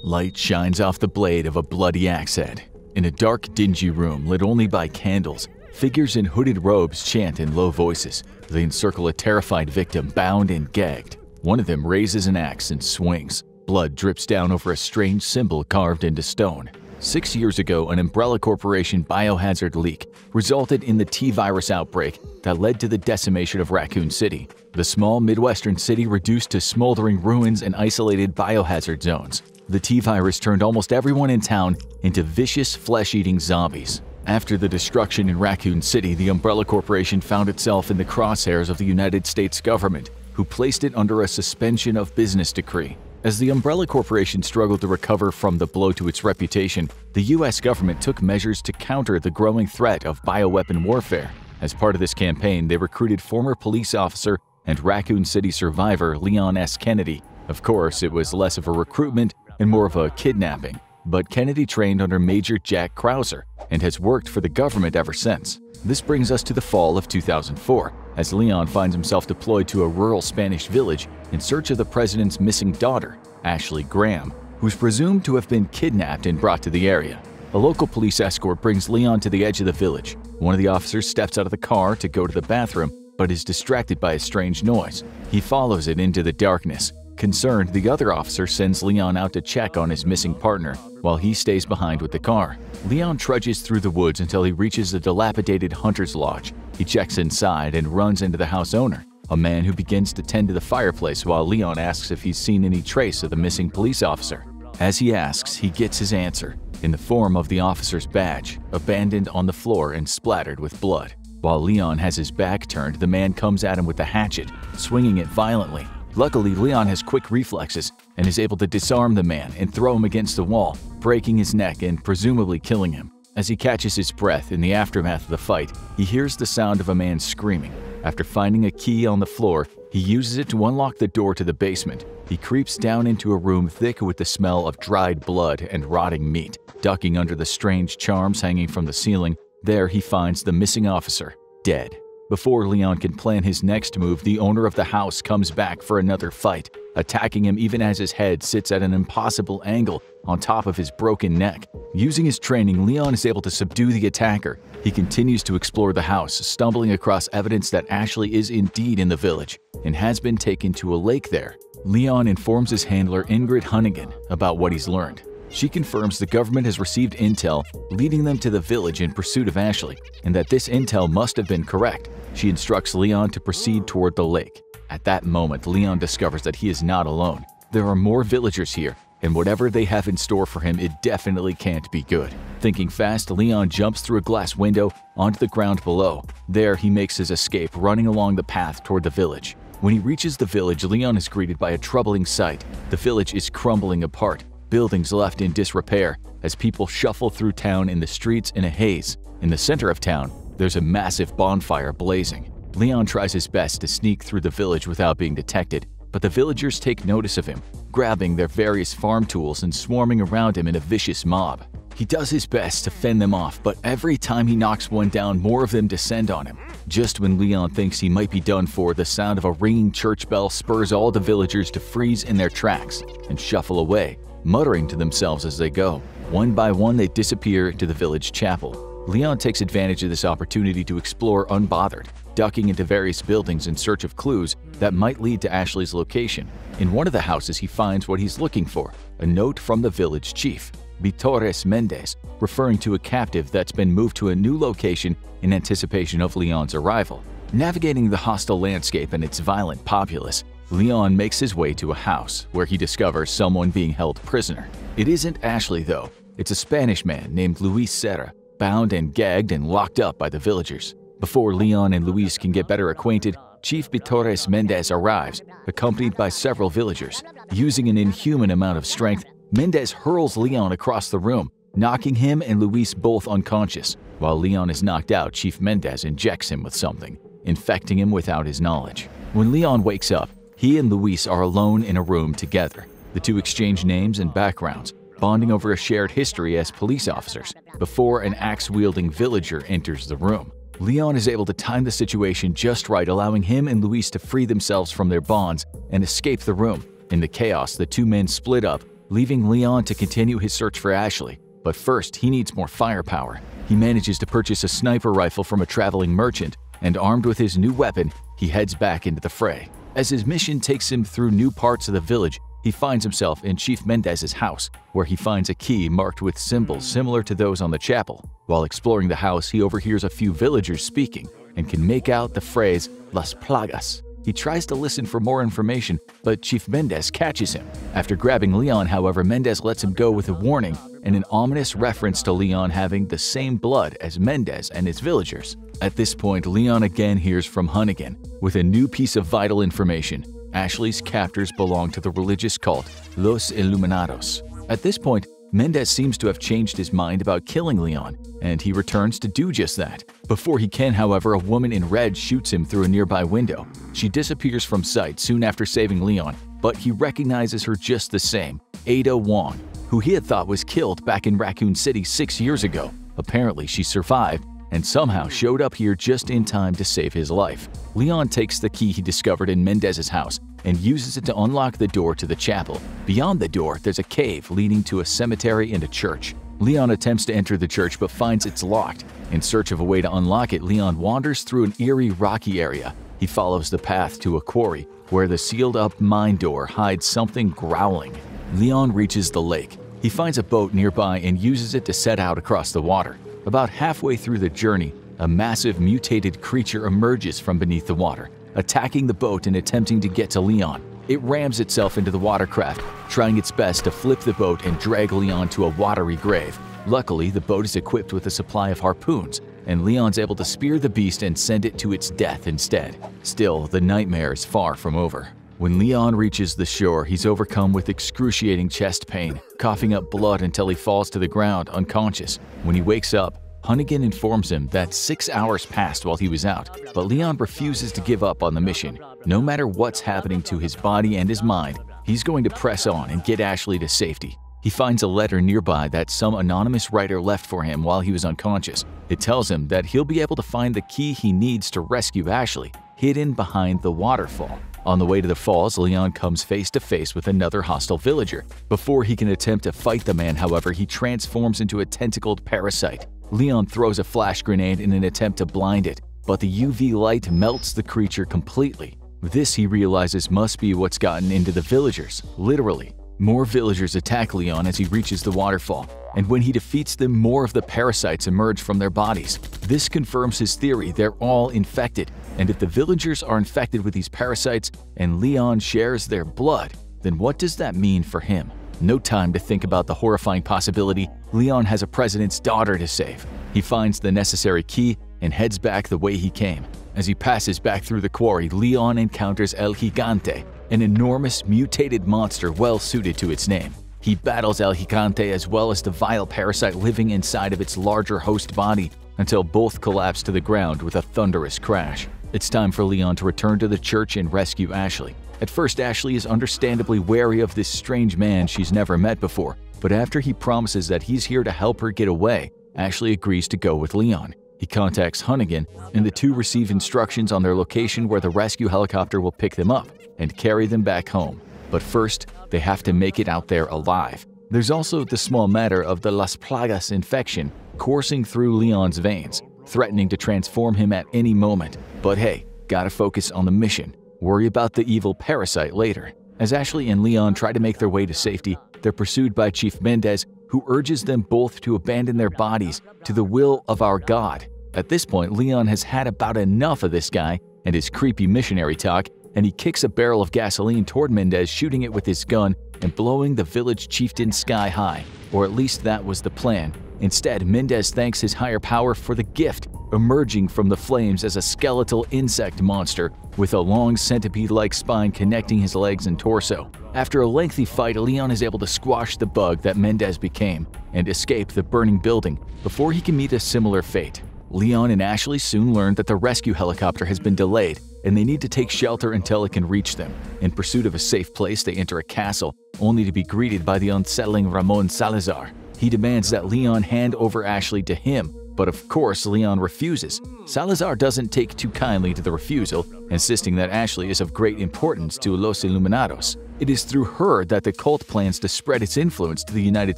Light shines off the blade of a bloody axe head. In a dark, dingy room lit only by candles, figures in hooded robes chant in low voices. They encircle a terrified victim bound and gagged. One of them raises an axe and swings. Blood drips down over a strange symbol carved into stone. 6 years ago, an Umbrella Corporation biohazard leak resulted in the T-virus outbreak that led to the decimation of Raccoon City, the small Midwestern city reduced to smoldering ruins and isolated biohazard zones. The T-virus turned almost everyone in town into vicious, flesh-eating zombies. After the destruction in Raccoon City, the Umbrella Corporation found itself in the crosshairs of the United States government, who placed it under a suspension of business decree. As the Umbrella Corporation struggled to recover from the blow to its reputation, the U.S. government took measures to counter the growing threat of bioweapon warfare. As part of this campaign, they recruited former police officer and Raccoon City survivor Leon S. Kennedy. Of course, it was less of a recruitment and more of a kidnapping, but Kennedy trained under Major Jack Krauser and has worked for the government ever since. This brings us to the fall of 2004, as Leon finds himself deployed to a rural Spanish village in search of the president's missing daughter, Ashley Graham, who's presumed to have been kidnapped and brought to the area. A local police escort brings Leon to the edge of the village. One of the officers steps out of the car to go to the bathroom, but is distracted by a strange noise. He follows it into the darkness. Concerned, the other officer sends Leon out to check on his missing partner, while he stays behind with the car. Leon trudges through the woods until he reaches a dilapidated hunter's lodge. He checks inside and runs into the house owner, a man who begins to tend to the fireplace while Leon asks if he's seen any trace of the missing police officer. As he asks, he gets his answer, in the form of the officer's badge, abandoned on the floor and splattered with blood. While Leon has his back turned, the man comes at him with a hatchet, swinging it violently. Luckily, Leon has quick reflexes and is able to disarm the man and throw him against the wall, breaking his neck and presumably killing him. As he catches his breath in the aftermath of the fight, he hears the sound of a man screaming. After finding a key on the floor, he uses it to unlock the door to the basement. He creeps down into a room thick with the smell of dried blood and rotting meat. Ducking under the strange charms hanging from the ceiling, there he finds the missing officer, dead. Before Leon can plan his next move, the owner of the house comes back for another fight, attacking him even as his head sits at an impossible angle on top of his broken neck. Using his training, Leon is able to subdue the attacker. He continues to explore the house, stumbling across evidence that Ashley is indeed in the village and has been taken to a lake there. Leon informs his handler Ingrid Hunnigan about what he's learned. She confirms the government has received intel leading them to the village in pursuit of Ashley, and that this intel must have been correct. She instructs Leon to proceed toward the lake. At that moment, Leon discovers that he is not alone. There are more villagers here, and whatever they have in store for him, it definitely can't be good. Thinking fast, Leon jumps through a glass window onto the ground below. There, he makes his escape, running along the path toward the village. When he reaches the village, Leon is greeted by a troubling sight. The village is crumbling apart, buildings left in disrepair, as people shuffle through town in the streets in a haze. In the center of town, there's a massive bonfire blazing. Leon tries his best to sneak through the village without being detected, but the villagers take notice of him, grabbing their various farm tools and swarming around him in a vicious mob. He does his best to fend them off, but every time he knocks one down, more of them descend on him. Just when Leon thinks he might be done for, the sound of a ringing church bell spurs all the villagers to freeze in their tracks and shuffle away, muttering to themselves as they go. One by one, they disappear into the village chapel. Leon takes advantage of this opportunity to explore unbothered, ducking into various buildings in search of clues that might lead to Ashley's location. In one of the houses, he finds what he's looking for, a note from the village chief, Vitores Mendez, referring to a captive that's been moved to a new location in anticipation of Leon's arrival. Navigating the hostile landscape and its violent populace, Leon makes his way to a house where he discovers someone being held prisoner. It isn't Ashley, though. It's a Spanish man named Luis Serra, bound and gagged and locked up by the villagers. Before Leon and Luis can get better acquainted, Chief Vitores Mendez arrives, accompanied by several villagers. Using an inhuman amount of strength, Mendez hurls Leon across the room, knocking him and Luis both unconscious. While Leon is knocked out, Chief Mendez injects him with something, infecting him without his knowledge. When Leon wakes up, he and Luis are alone in a room together. The two exchange names and backgrounds, bonding over a shared history as police officers, before an axe-wielding villager enters the room. Leon is able to time the situation just right, allowing him and Luis to free themselves from their bonds and escape the room. In the chaos, the two men split up, leaving Leon to continue his search for Ashley. But first, he needs more firepower. He manages to purchase a sniper rifle from a traveling merchant, and armed with his new weapon, he heads back into the fray. As his mission takes him through new parts of the village, he finds himself in Chief Mendez's house, where he finds a key marked with symbols similar to those on the chapel. While exploring the house, he overhears a few villagers speaking and can make out the phrase Las Plagas. He tries to listen for more information, but Chief Mendez catches him. After grabbing Leon, however, Mendez lets him go with a warning and an ominous reference to Leon having the same blood as Mendez and his villagers. At this point, Leon again hears from Hunnigan with a new piece of vital information. Ashley's captors belong to the religious cult Los Iluminados. At this point, Mendez seems to have changed his mind about killing Leon, and he returns to do just that. Before he can, however, a woman in red shoots him through a nearby window. She disappears from sight soon after saving Leon, but he recognizes her just the same, Ada Wong, who he had thought was killed back in Raccoon City 6 years ago. Apparently, she survived and somehow showed up here just in time to save his life. Leon takes the key he discovered in Mendez's house and uses it to unlock the door to the chapel. Beyond the door, there's a cave leading to a cemetery and a church. Leon attempts to enter the church but finds it's locked. In search of a way to unlock it, Leon wanders through an eerie, rocky area. He follows the path to a quarry, where the sealed-up mine door hides something growling. Leon reaches the lake. He finds a boat nearby and uses it to set out across the water. About halfway through the journey, a massive mutated creature emerges from beneath the water, attacking the boat and attempting to get to Leon. It rams itself into the watercraft, trying its best to flip the boat and drag Leon to a watery grave. Luckily, the boat is equipped with a supply of harpoons, and Leon's able to spear the beast and send it to its death instead. Still, the nightmare is far from over. When Leon reaches the shore, he's overcome with excruciating chest pain, coughing up blood until he falls to the ground unconscious. When he wakes up, Hunnigan informs him that 6 hours passed while he was out, but Leon refuses to give up on the mission. No matter what's happening to his body and his mind, he's going to press on and get Ashley to safety. He finds a letter nearby that some anonymous writer left for him while he was unconscious. It tells him that he'll be able to find the key he needs to rescue Ashley, hidden behind the waterfall. On the way to the falls, Leon comes face to face with another hostile villager. Before he can attempt to fight the man, however, he transforms into a tentacled parasite. Leon throws a flash grenade in an attempt to blind it, but the UV light melts the creature completely. This, he realizes, must be what's gotten into the villagers, literally. More villagers attack Leon as he reaches the waterfall, and when he defeats them, more of the parasites emerge from their bodies. This confirms his theory they're all infected, and if the villagers are infected with these parasites and Leon shares their blood, then what does that mean for him? No time to think about the horrifying possibility. Leon has a president's daughter to save. He finds the necessary key and heads back the way he came. As he passes back through the quarry, Leon encounters El Gigante, an enormous mutated monster well suited to its name. He battles El Gigante as well as the vile parasite living inside of its larger host body until both collapse to the ground with a thunderous crash. It's time for Leon to return to the church and rescue Ashley. At first, Ashley is understandably wary of this strange man she's never met before, but after he promises that he's here to help her get away, Ashley agrees to go with Leon. He contacts Hunnigan, and the two receive instructions on their location where the rescue helicopter will pick them up and carry them back home. But first, they have to make it out there alive. There's also the small matter of the Las Plagas infection coursing through Leon's veins, threatening to transform him at any moment. But hey, gotta focus on the mission. Worry about the evil parasite later. As Ashley and Leon try to make their way to safety, they're pursued by Chief Mendez, who urges them both to abandon their bodies to the will of our God. At this point, Leon has had about enough of this guy and his creepy missionary talk, and he kicks a barrel of gasoline toward Mendez, shooting it with his gun and blowing the village chieftain sky high. Or at least that was the plan. Instead, Mendez thanks his higher power for the gift, emerging from the flames as a skeletal insect monster with a long centipede-like spine connecting his legs and torso. After a lengthy fight, Leon is able to squash the bug that Mendez became and escape the burning building before he can meet a similar fate. Leon and Ashley soon learn that the rescue helicopter has been delayed and they need to take shelter until it can reach them. In pursuit of a safe place, they enter a castle, only to be greeted by the unsettling Ramon Salazar. He demands that Leon hand over Ashley to him, but of course Leon refuses. Salazar doesn't take too kindly to the refusal, insisting that Ashley is of great importance to Los Iluminados. It is through her that the cult plans to spread its influence to the United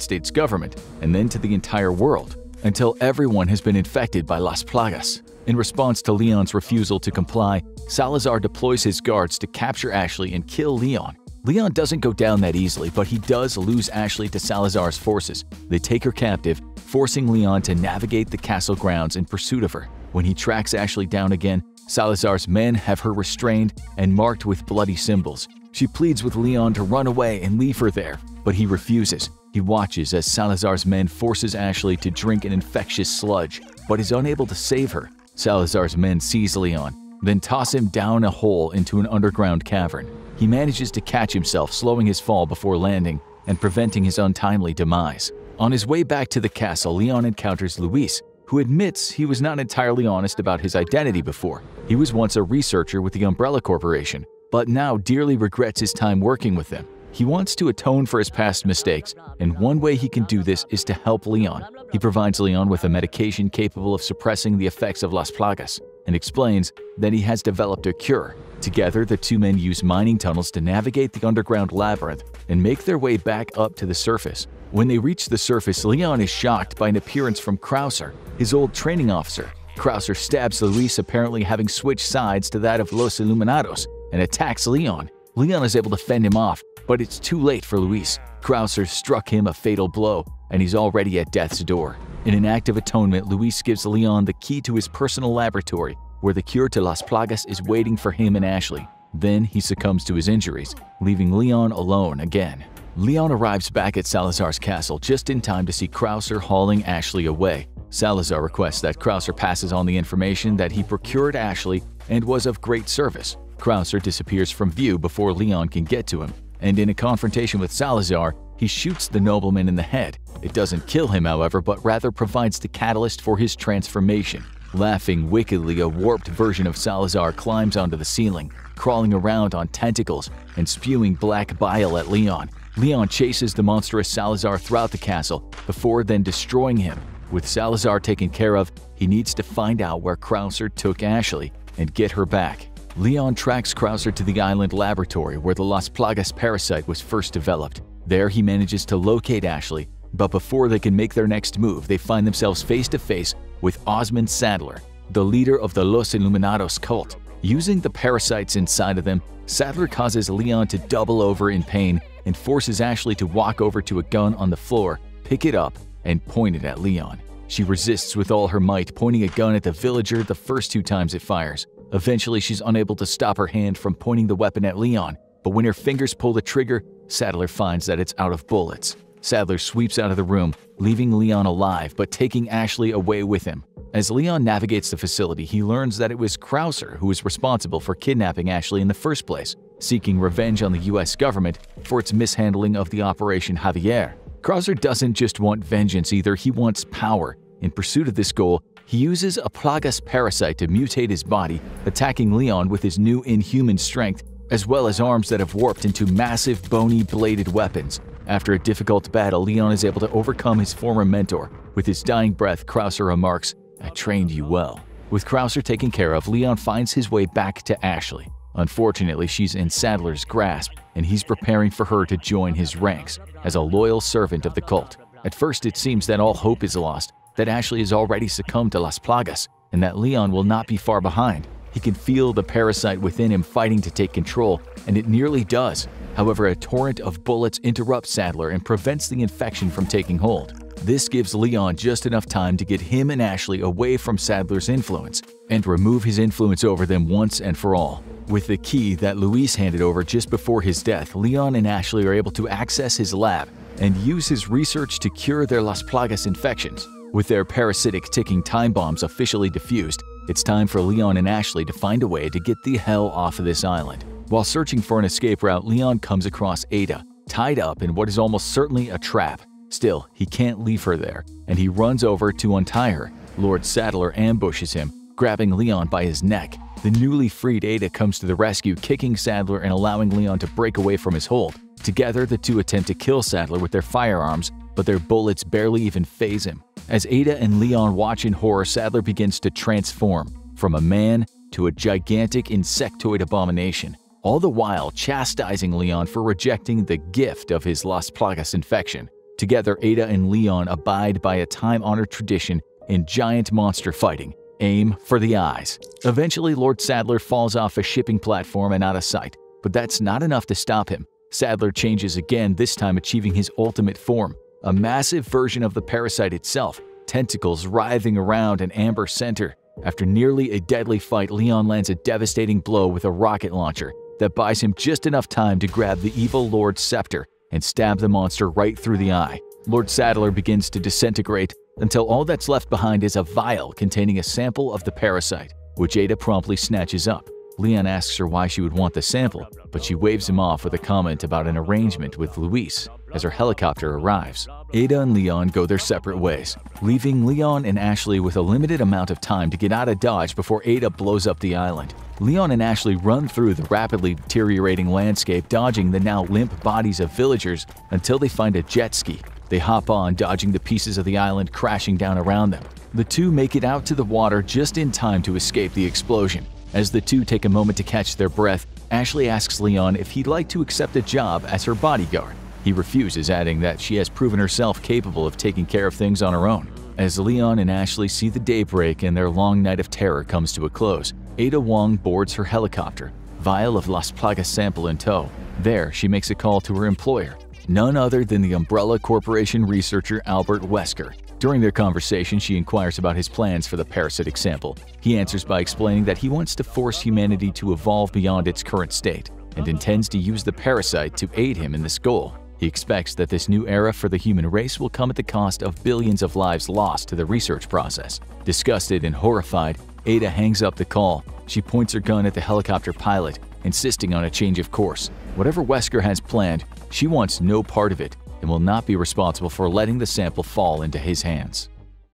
States government and then to the entire world, until everyone has been infected by Las Plagas. In response to Leon's refusal to comply, Salazar deploys his guards to capture Ashley and kill Leon. Leon doesn't go down that easily, but he does lose Ashley to Salazar's forces. They take her captive, forcing Leon to navigate the castle grounds in pursuit of her. When he tracks Ashley down again, Salazar's men have her restrained and marked with bloody symbols. She pleads with Leon to run away and leave her there, but he refuses. He watches as Salazar's men forces Ashley to drink an infectious sludge, but is unable to save her. Salazar's men seize Leon, then toss him down a hole into an underground cavern. He manages to catch himself, slowing his fall before landing and preventing his untimely demise. On his way back to the castle, Leon encounters Luis, who admits he was not entirely honest about his identity before. He was once a researcher with the Umbrella Corporation, but now dearly regrets his time working with them. He wants to atone for his past mistakes, and one way he can do this is to help Leon. He provides Leon with a medication capable of suppressing the effects of Las Plagas and explains that he has developed a cure. Together, the two men use mining tunnels to navigate the underground labyrinth and make their way back up to the surface. When they reach the surface, Leon is shocked by an appearance from Krauser, his old training officer. Krauser stabs Luis, apparently having switched sides to that of Los Illuminados, and attacks Leon. Leon is able to fend him off, but it's too late for Luis. Krauser struck him a fatal blow, and he's already at death's door. In an act of atonement, Luis gives Leon the key to his personal laboratory, where the cure to Las Plagas is waiting for him and Ashley. Then he succumbs to his injuries, leaving Leon alone again. Leon arrives back at Salazar's castle just in time to see Krauser hauling Ashley away. Salazar requests that Krauser passes on the information that he procured Ashley and was of great service. Krauser disappears from view before Leon can get to him, and in a confrontation with Salazar, he shoots the nobleman in the head. It doesn't kill him, however, but rather provides the catalyst for his transformation. Laughing wickedly, a warped version of Salazar climbs onto the ceiling, crawling around on tentacles and spewing black bile at Leon. Leon chases the monstrous Salazar throughout the castle before then destroying him. With Salazar taken care of, he needs to find out where Krauser took Ashley and get her back. Leon tracks Krauser to the island laboratory where the Las Plagas parasite was first developed. There he manages to locate Ashley, but before they can make their next move, they find themselves face to face with Osmond Sadler, the leader of the Los Illuminados cult. Using the parasites inside of them, Sadler causes Leon to double over in pain and forces Ashley to walk over to a gun on the floor, pick it up, and point it at Leon. She resists with all her might, pointing a gun at the villager the first 2 times it fires. Eventually, she's unable to stop her hand from pointing the weapon at Leon, but when her fingers pull the trigger, Sadler finds that it's out of bullets. Sadler sweeps out of the room, leaving Leon alive but taking Ashley away with him. As Leon navigates the facility, he learns that it was Krauser who was responsible for kidnapping Ashley in the first place, seeking revenge on the US government for its mishandling of the Operation Javier. Krauser doesn't just want vengeance either, he wants power. In pursuit of this goal, he uses a Plagas parasite to mutate his body, attacking Leon with his new inhuman strength, as well as arms that have warped into massive bony bladed weapons. After a difficult battle, Leon is able to overcome his former mentor. With his dying breath, Krauser remarks, "I trained you well." With Krauser taken care of, Leon finds his way back to Ashley. Unfortunately, she's in Sadler's grasp, and he's preparing for her to join his ranks as a loyal servant of the cult. At first, it seems that all hope is lost, that Ashley has already succumbed to Las Plagas, and that Leon will not be far behind. He can feel the parasite within him fighting to take control, and it nearly does. However, a torrent of bullets interrupts Sadler and prevents the infection from taking hold. This gives Leon just enough time to get him and Ashley away from Sadler's influence and remove his influence over them once and for all. With the key that Luis handed over just before his death, Leon and Ashley are able to access his lab and use his research to cure their Las Plagas infections. With their parasitic ticking time bombs officially defused, it's time for Leon and Ashley to find a way to get the hell off of this island. While searching for an escape route, Leon comes across Ada, tied up in what is almost certainly a trap. Still, he can't leave her there, and he runs over to untie her. Lord Sadler ambushes him, grabbing Leon by his neck. The newly freed Ada comes to the rescue, kicking Sadler and allowing Leon to break away from his hold. Together, the two attempt to kill Sadler with their firearms, but their bullets barely even faze him. As Ada and Leon watch in horror, Sadler begins to transform from a man to a gigantic insectoid abomination. all the while chastising Leon for rejecting the gift of his Las Plagas infection. Together, Ada and Leon abide by a time-honored tradition in giant monster fighting: aim for the eyes. Eventually, Lord Saddler falls off a shipping platform and out of sight, but that's not enough to stop him. Saddler changes again, this time achieving his ultimate form, a massive version of the parasite itself, tentacles writhing around an amber center. After nearly a deadly fight, Leon lands a devastating blow with a rocket launcher that buys him just enough time to grab the evil Lord's scepter and stab the monster right through the eye. Lord Saddler begins to disintegrate until all that's left behind is a vial containing a sample of the parasite, which Ada promptly snatches up. Leon asks her why she would want the sample, but she waves him off with a comment about an arrangement with Luis as her helicopter arrives. Ada and Leon go their separate ways, leaving Leon and Ashley with a limited amount of time to get out of Dodge before Ada blows up the island. Leon and Ashley run through the rapidly deteriorating landscape, dodging the now limp bodies of villagers until they find a jet ski. They hop on, dodging the pieces of the island crashing down around them. The two make it out to the water just in time to escape the explosion. As the two take a moment to catch their breath, Ashley asks Leon if he'd like to accept a job as her bodyguard. He refuses, adding that she has proven herself capable of taking care of things on her own. As Leon and Ashley see the daybreak and their long night of terror comes to a close, Ada Wong boards her helicopter, vial of Las Plagas sample in tow. There, she makes a call to her employer, none other than the Umbrella Corporation researcher Albert Wesker. During their conversation, she inquires about his plans for the parasitic sample. He answers by explaining that he wants to force humanity to evolve beyond its current state and intends to use the parasite to aid him in this goal. He expects that this new era for the human race will come at the cost of billions of lives lost to the research process. Disgusted and horrified, Ada hangs up the call. She points her gun at the helicopter pilot, insisting on a change of course. Whatever Wesker has planned, she wants no part of it and will not be responsible for letting the sample fall into his hands.